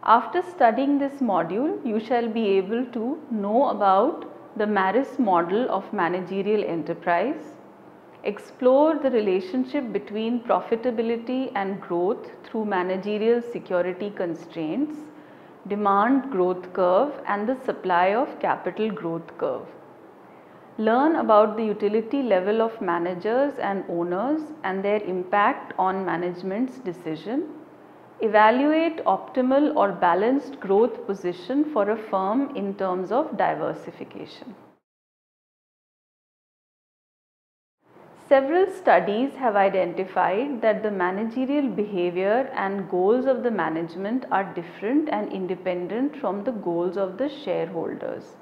After studying this module, you shall be able to know about the Marris model of managerial enterprise, explore the relationship between profitability and growth through managerial security constraints, demand growth curve and the supply of capital growth curve. Learn about the utility level of managers and owners and their impact on management's decision. Evaluate optimal or balanced growth position for a firm in terms of diversification. Several studies have identified that the managerial behavior and goals of the management are different and independent from the goals of the shareholders.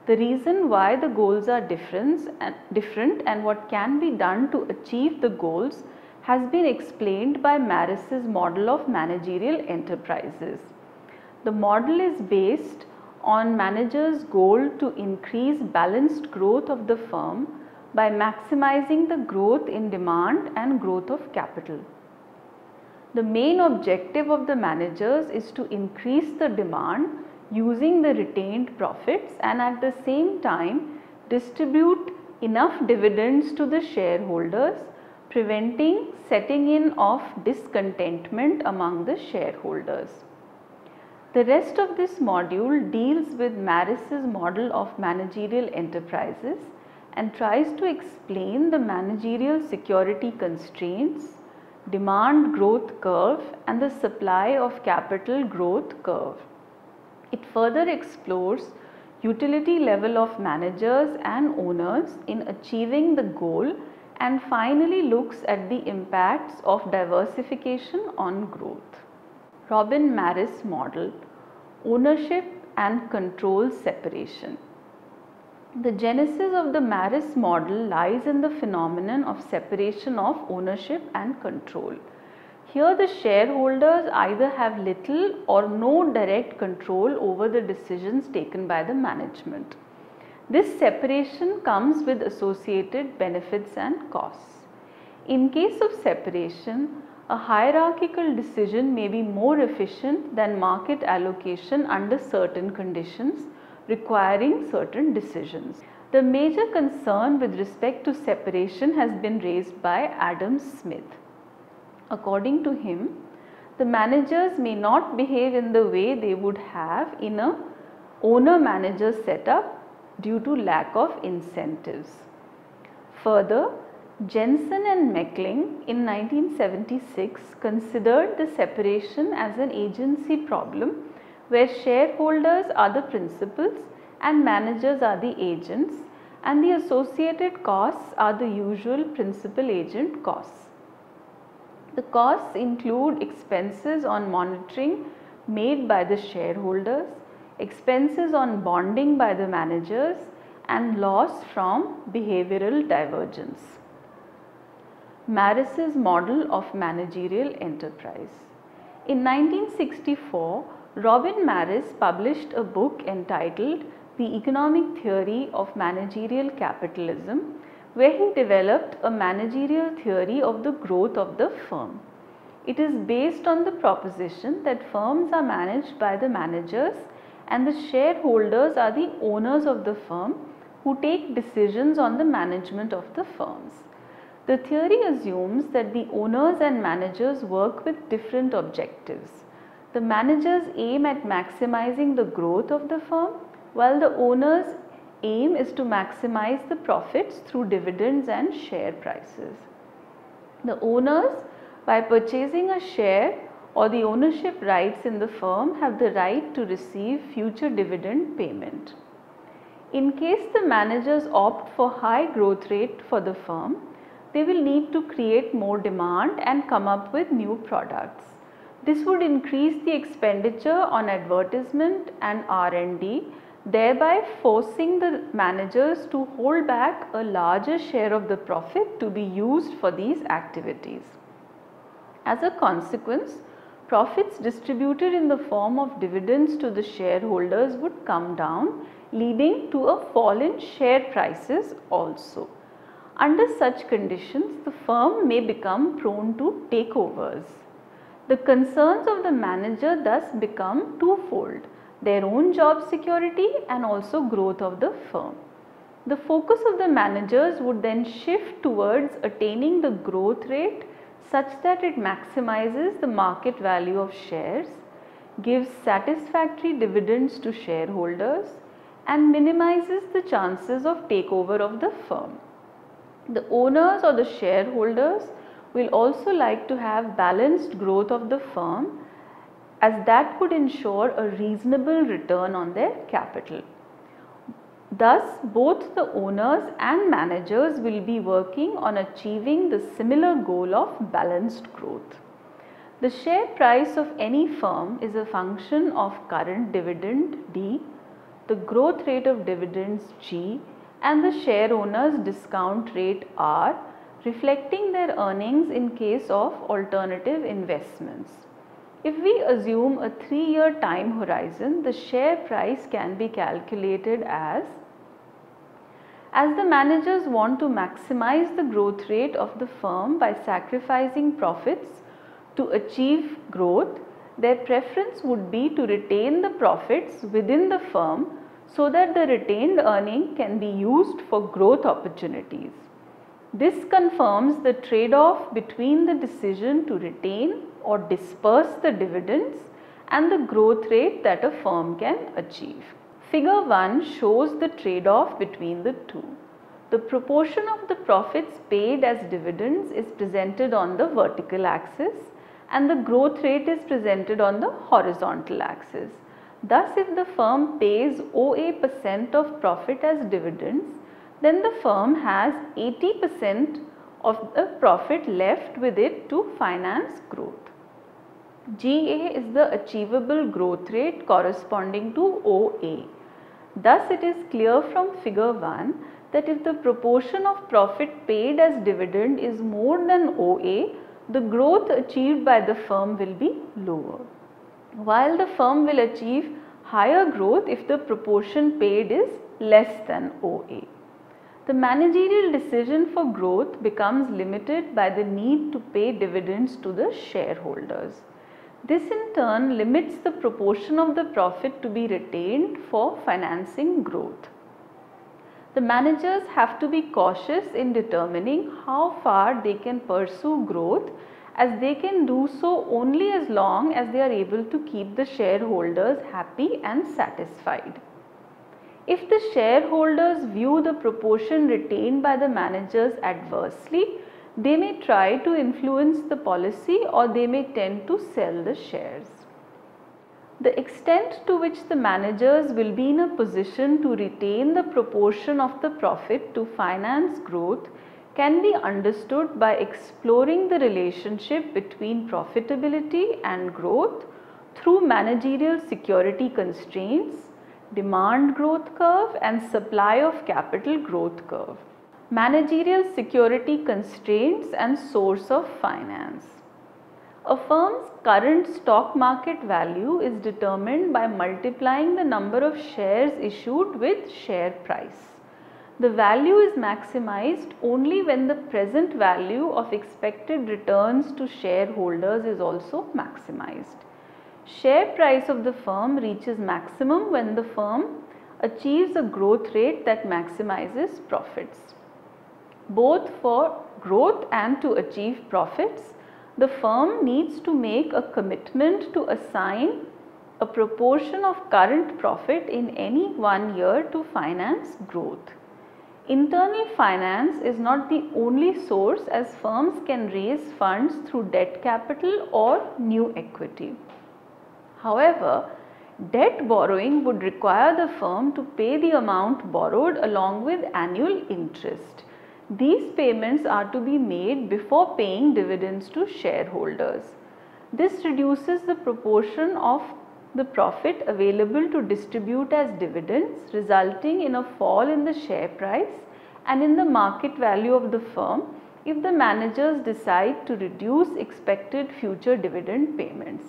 The reason why the goals are different and what can be done to achieve the goals has been explained by Marris's model of managerial enterprises. The model is based on managers' goal to increase balanced growth of the firm by maximizing the growth in demand and growth of capital. The main objective of the managers is to increase the demand using the retained profits and at the same time distribute enough dividends to the shareholders, preventing setting in of discontentment among the shareholders. The rest of this module deals with Marris's model of managerial enterprises and tries to explain the managerial security constraints, demand growth curve and the supply of capital growth curve. It further explores utility level of managers and owners in achieving the goal and finally looks at the impacts of diversification on growth. Robbin Marris model, ownership and control separation. The genesis of the Marris model lies in the phenomenon of separation of ownership and control. Here the shareholders either have little or no direct control over the decisions taken by the management. This separation comes with associated benefits and costs. In case of separation, a hierarchical decision may be more efficient than market allocation under certain conditions, requiring certain decisions. The major concern with respect to separation has been raised by Adam Smith. According to him, the managers may not behave in the way they would have in a owner-manager setup due to lack of incentives. Further, Jensen and Meckling in 1976 considered the separation as an agency problem where shareholders are the principals and managers are the agents and the associated costs are the usual principal agent costs. The costs include expenses on monitoring made by the shareholders, expenses on bonding by the managers and loss from behavioral divergence. Marris's model of managerial enterprise. In 1964, Robbin Marris published a book entitled The Economic Theory of Managerial Capitalism, where he developed a managerial theory of the growth of the firm. It is based on the proposition that firms are managed by the managers and the shareholders are the owners of the firm who take decisions on the management of the firms. The theory assumes that the owners and managers work with different objectives. The managers aim at maximizing the growth of the firm, while the owners' aim is to maximize the profits through dividends and share prices. The owners, by purchasing a share or the ownership rights in the firm, have the right to receive future dividend payment. In case the managers opt for high growth rate for the firm, they will need to create more demand and come up with new products. This would increase the expenditure on advertisement and R&D, thereby forcing the managers to hold back a larger share of the profit to be used for these activities. As a consequence, profits distributed in the form of dividends to the shareholders would come down, leading to a fall in share prices also. Under such conditions, the firm may become prone to takeovers. The concerns of the manager thus become twofold: their own job security and also growth of the firm. The focus of the managers would then shift towards attaining the growth rate such that it maximizes the market value of shares, gives satisfactory dividends to shareholders, and minimizes the chances of takeover of the firm. The owners or the shareholders will also like to have balanced growth of the firm, as that would ensure a reasonable return on their capital. Thus, both the owners and managers will be working on achieving the similar goal of balanced growth. The share price of any firm is a function of current dividend D, the growth rate of dividends G, and the share owners discount rate R, reflecting their earnings in case of alternative investments. If we assume a 3-year time horizon, the share price can be calculated as the managers want to maximize the growth rate of the firm by sacrificing profits to achieve growth, their preference would be to retain the profits within the firm so that the retained earning can be used for growth opportunities. This confirms the trade-off between the decision to retain or disperse the dividends and the growth rate that a firm can achieve. Figure 1 shows the trade-off between the two. The proportion of the profits paid as dividends is presented on the vertical axis and the growth rate is presented on the horizontal axis. Thus, if the firm pays OA% of profit as dividends, then the firm has 80% of the profit left with it to finance growth. GA is the achievable growth rate corresponding to OA. Thus, it is clear from figure 1 that if the proportion of profit paid as dividend is more than OA, the growth achieved by the firm will be lower, while the firm will achieve higher growth if the proportion paid is less than OA. The managerial decision for growth becomes limited by the need to pay dividends to the shareholders. This in turn limits the proportion of the profit to be retained for financing growth. The managers have to be cautious in determining how far they can pursue growth, as they can do so only as long as they are able to keep the shareholders happy and satisfied. If the shareholders view the proportion retained by the managers adversely, they may try to influence the policy or they may tend to sell the shares. The extent to which the managers will be in a position to retain the proportion of the profit to finance growth can be understood by exploring the relationship between profitability and growth through managerial security constraints, demand growth curve and supply of capital growth curve. Managerial security constraints and source of finance. A firm's current stock market value is determined by multiplying the number of shares issued with share price. The value is maximized only when the present value of expected returns to shareholders is also maximized. Share price of the firm reaches maximum when the firm achieves a growth rate that maximizes profits. Both for growth and to achieve profits, the firm needs to make a commitment to assign a proportion of current profit in any one year to finance growth. Internal finance is not the only source, as firms can raise funds through debt capital or new equity. However, debt borrowing would require the firm to pay the amount borrowed along with annual interest. These payments are to be made before paying dividends to shareholders. This reduces the proportion of the profit available to distribute as dividends, resulting in a fall in the share price and in the market value of the firm if the managers decide to reduce expected future dividend payments.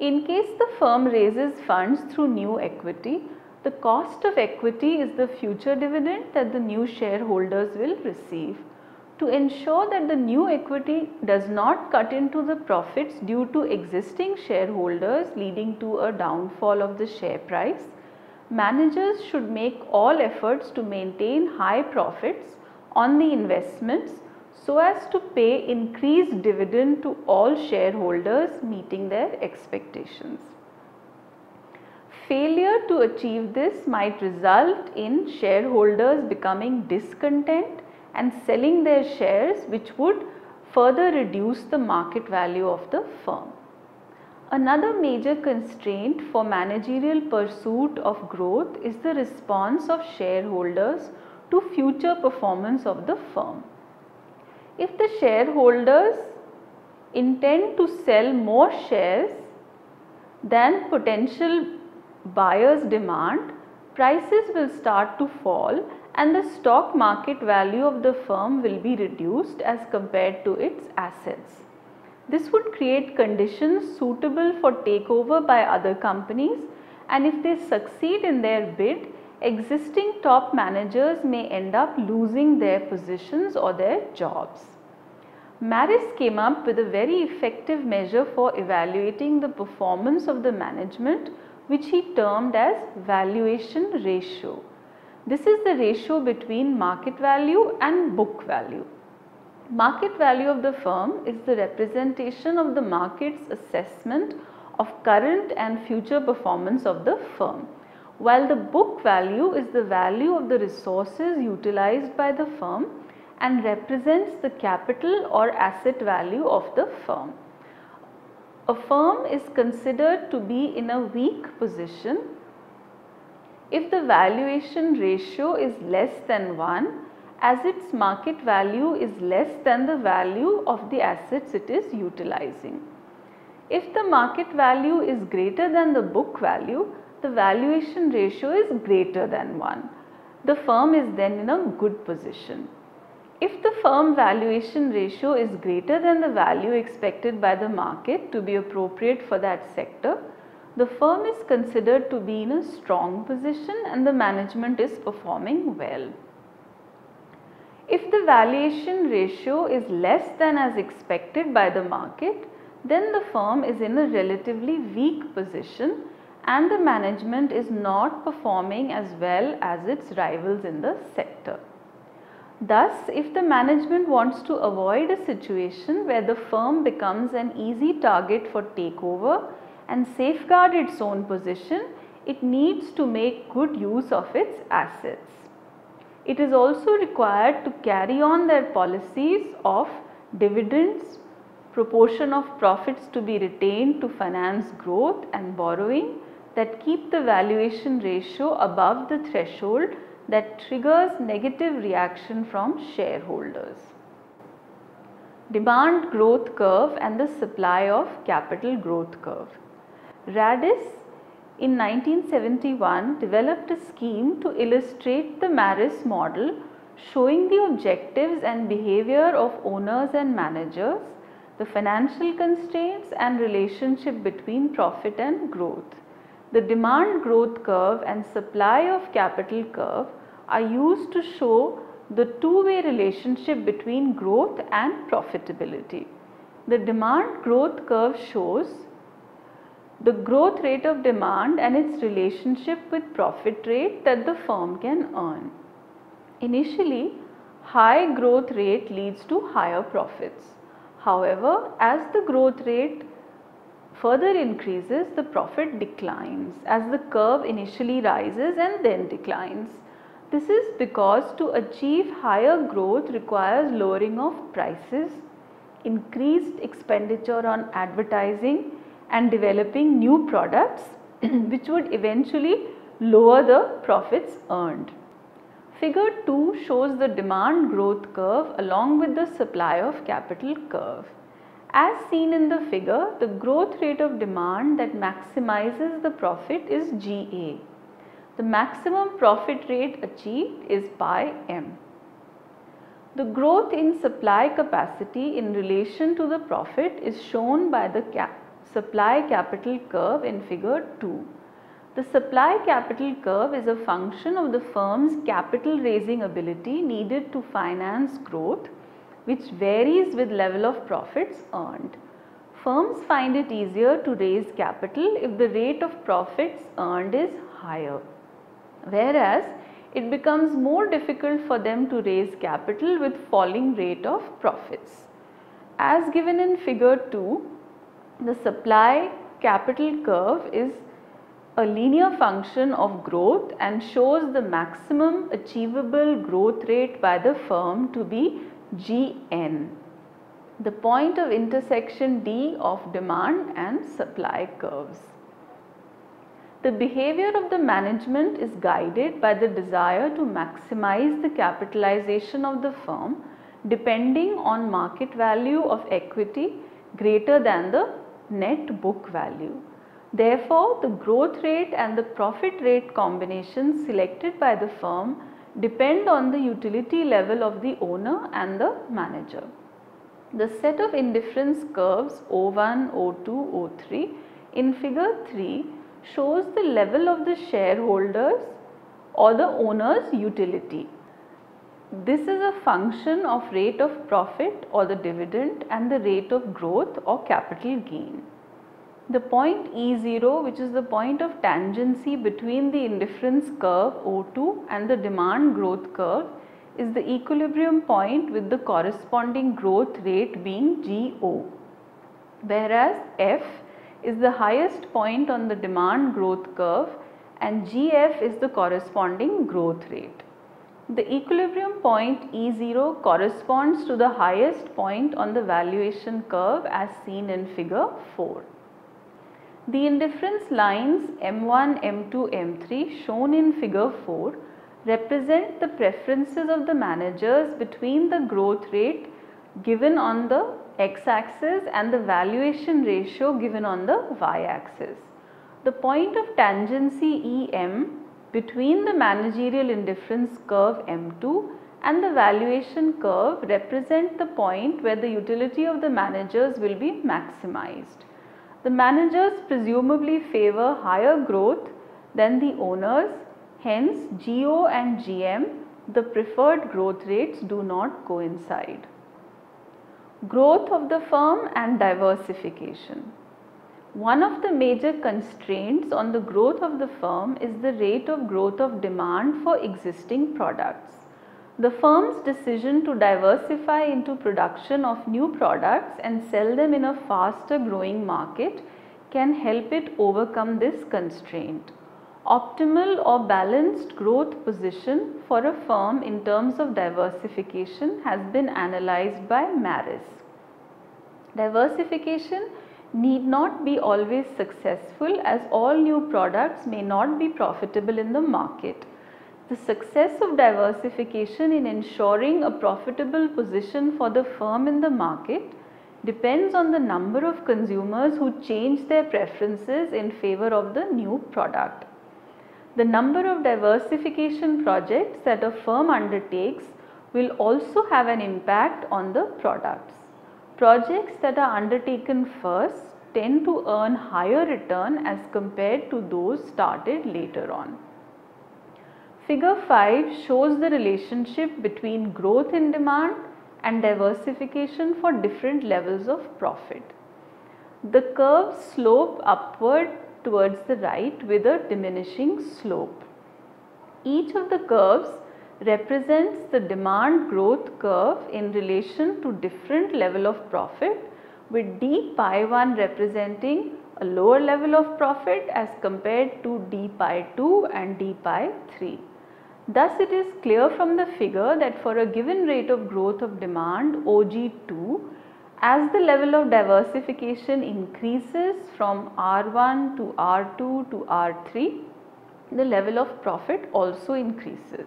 In case the firm raises funds through new equity, the cost of equity is the future dividend that the new shareholders will receive. To ensure that the new equity does not cut into the profits due to existing shareholders leading to a downfall of the share price, managers should make all efforts to maintain high profits on the investments so as to pay increased dividend to all shareholders meeting their expectations. Failure to achieve this might result in shareholders becoming discontent and selling their shares, which would further reduce the market value of the firm. Another major constraint for managerial pursuit of growth is the response of shareholders to future performance of the firm. If the shareholders intend to sell more shares than potential buyers demand, prices will start to fall and the stock market value of the firm will be reduced as compared to its assets. This would create conditions suitable for takeover by other companies, and if they succeed in their bid, existing top managers may end up losing their positions or their jobs. Marris came up with a very effective measure for evaluating the performance of the management, which he termed as valuation ratio. This is the ratio between market value and book value. Market value of the firm is the representation of the market's assessment of current and future performance of the firm, while the book value is the value of the resources utilized by the firm and represents the capital or asset value of the firm. A firm is considered to be in a weak position if the valuation ratio is less than 1, as its market value is less than the value of the assets it is utilizing. If the market value is greater than the book value, the valuation ratio is greater than 1. The firm is then in a good position. If the firm valuation ratio is greater than the value expected by the market to be appropriate for that sector, the firm is considered to be in a strong position and the management is performing well. If the valuation ratio is less than as expected by the market, then the firm is in a relatively weak position and the management is not performing as well as its rivals in the sector. Thus, if the management wants to avoid a situation where the firm becomes an easy target for takeover and safeguard its own position, it needs to make good use of its assets. It is also required to carry on their policies of dividends, proportion of profits to be retained to finance growth and borrowing that keep the valuation ratio above the threshold that triggers negative reaction from shareholders. Demand growth curve and the supply of capital growth curve. Radis in 1971 developed a scheme to illustrate the Marris model showing the objectives and behavior of owners and managers, the financial constraints and relationship between profit and growth. The demand growth curve and supply of capital curve are used to show the two-way relationship between growth and profitability. The demand growth curve shows the growth rate of demand and its relationship with profit rate that the firm can earn. Initially, high growth rate leads to higher profits. However, as the growth rate further increases, the profit declines as the curve initially rises and then declines. This is because to achieve higher growth requires lowering of prices, increased expenditure on advertising and developing new products which would eventually lower the profits earned. Figure 2 shows the demand growth curve along with the supply of capital curve. As seen in the figure, the growth rate of demand that maximizes the profit is GA. The maximum profit rate achieved is pi m. The growth in supply capacity in relation to the profit is shown by the supply capital curve in figure 2. The supply capital curve is a function of the firm's capital raising ability needed to finance growth, which varies with level of profits earned. Firms find it easier to raise capital if the rate of profits earned is higher, whereas it becomes more difficult for them to raise capital with falling rate of profits. As given in figure 2, the supply capital curve is a linear function of growth and shows the maximum achievable growth rate by the firm to be Gn, the point of intersection D of demand and supply curves. The behavior of the management is guided by the desire to maximize the capitalization of the firm depending on market value of equity greater than the net book value. Therefore, the growth rate and the profit rate combinations selected by the firm depend on the utility level of the owner and the manager. The set of indifference curves O1, O2, O3 in figure 3 shows the level of the shareholders or the owner's utility. This is a function of rate of profit or the dividend and the rate of growth or capital gain. The point E0, which is the point of tangency between the indifference curve O2 and the demand growth curve, is the equilibrium point with the corresponding growth rate being GO, whereas F is the highest point on the demand growth curve and GF is the corresponding growth rate. The equilibrium point E0 corresponds to the highest point on the valuation curve as seen in figure 4. The indifference lines M1, M2, M3 shown in figure 4 represent the preferences of the managers between the growth rate given on the x-axis and the valuation ratio given on the y-axis. The point of tangency EM between the managerial indifference curve M2 and the valuation curve represent the point where the utility of the managers will be maximized. The managers presumably favor higher growth than the owners, hence GO and GM, the preferred growth rates, do not coincide. Growth of the firm and diversification. One of the major constraints on the growth of the firm is the rate of growth of demand for existing products. The firm's decision to diversify into production of new products and sell them in a faster growing market can help it overcome this constraint. Optimal or balanced growth position for a firm in terms of diversification has been analyzed by Marris. Diversification need not be always successful as all new products may not be profitable in the market. The success of diversification in ensuring a profitable position for the firm in the market depends on the number of consumers who change their preferences in favor of the new product. The number of diversification projects that a firm undertakes will also have an impact on the products. Projects that are undertaken first tend to earn higher return as compared to those started later on. Figure 5 shows the relationship between growth in demand and diversification for different levels of profit. The curves slope upward towards the right with a diminishing slope. Each of the curves represents the demand growth curve in relation to different level of profit, with d pi 1 representing a lower level of profit as compared to d pi 2 and d pi 3. Thus, it is clear from the figure that for a given rate of growth of demand OG2, as the level of diversification increases from R1 to R2 to R3, the level of profit also increases.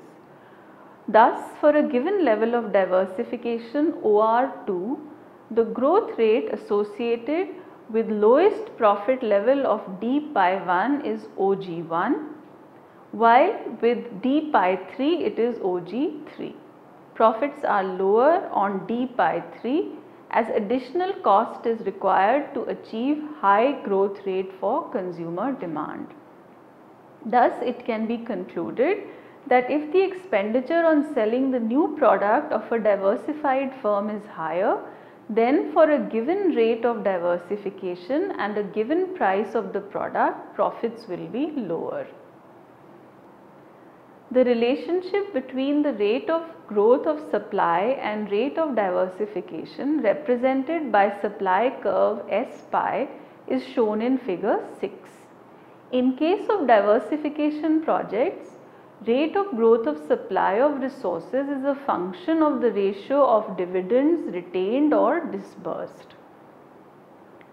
Thus, for a given level of diversification OR2, the growth rate associated with lowest profit level of d pi 1 is OG1, while with d pi 3 it is OG3. Profits are lower on d pi 3 as additional cost is required to achieve high growth rate for consumer demand. Thus, it can be concluded that if the expenditure on selling the new product of a diversified firm is higher, then for a given rate of diversification and a given price of the product, profits will be lower. The relationship between the rate of growth of supply and rate of diversification represented by supply curve S pi is shown in figure 6. In case of diversification projects, rate of growth of supply of resources is a function of the ratio of dividends retained or disbursed.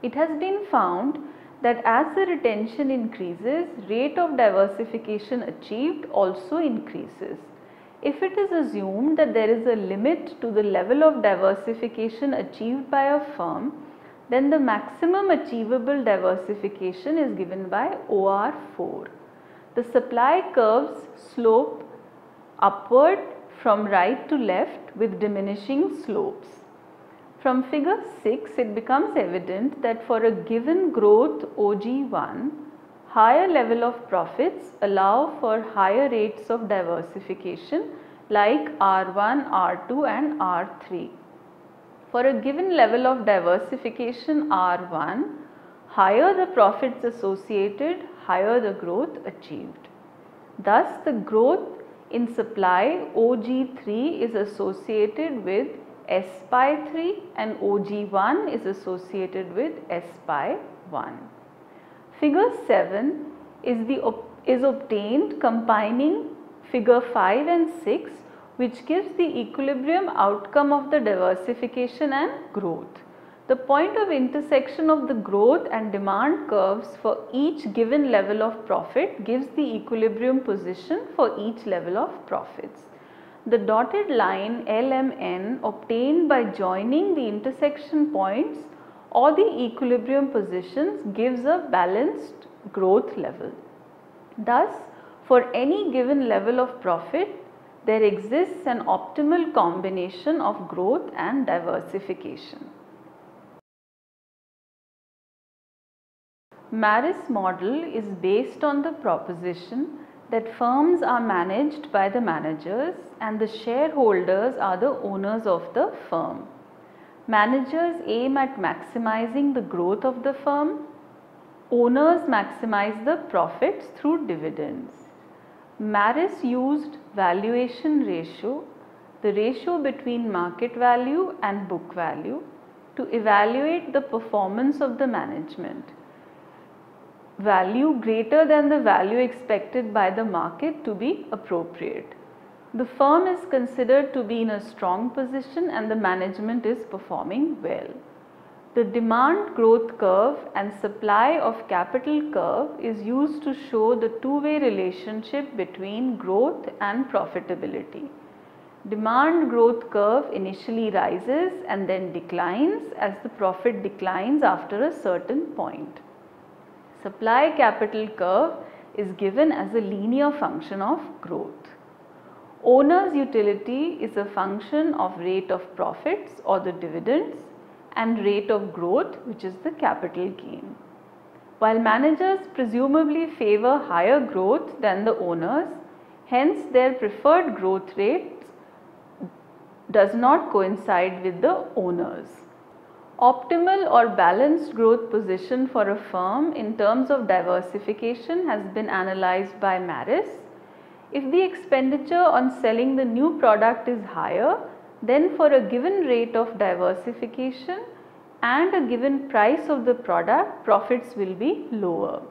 It has been found that as the retention increases, rate of diversification achieved also increases. If it is assumed that there is a limit to the level of diversification achieved by a firm, then the maximum achievable diversification is given by OR4. The supply curves slope upward from right to left with diminishing slopes. From figure 6, it becomes evident that for a given growth OG1, higher level of profits allow for higher rates of diversification like R1, R2 and R3. For a given level of diversification R1, higher the profits associated, higher the growth achieved. Thus, the growth in supply OG3 is associated with S pi 3 and OG1 is associated with S pi 1. Figure 7 is obtained combining figure 5 and 6, which gives the equilibrium outcome of the diversification and growth. The point of intersection of the growth and demand curves for each given level of profit gives the equilibrium position for each level of profits. The dotted line LMN obtained by joining the intersection points or the equilibrium positions gives a balanced growth level. Thus, for any given level of profit, there exists an optimal combination of growth and diversification. Marris model is based on the proposition that firms are managed by the managers and the shareholders are the owners of the firm. Managers aim at maximizing the growth of the firm. Owners maximize the profits through dividends. Marris used valuation ratio, the ratio between market value and book value, to evaluate the performance of the management. Value greater than the value expected by the market to be appropriate. The firm is considered to be in a strong position and the management is performing well. The demand growth curve and supply of capital curve is used to show the two-way relationship between growth and profitability. Demand growth curve initially rises and then declines as the profit declines after a certain point. Supply capital curve is given as a linear function of growth. Owner's utility is a function of rate of profits or the dividends and rate of growth, which is the capital gain. While managers presumably favor higher growth than the owners, hence their preferred growth rate does not coincide with the owners. Optimal or balanced growth position for a firm in terms of diversification has been analyzed by Marris. If the expenditure on selling the new product is higher, then for a given rate of diversification and a given price of the product, profits will be lower.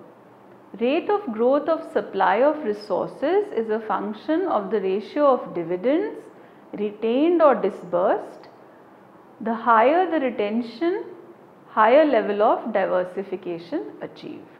Rate of growth of supply of resources is a function of the ratio of dividends retained or disbursed. The higher the retention, higher level of diversification achieved.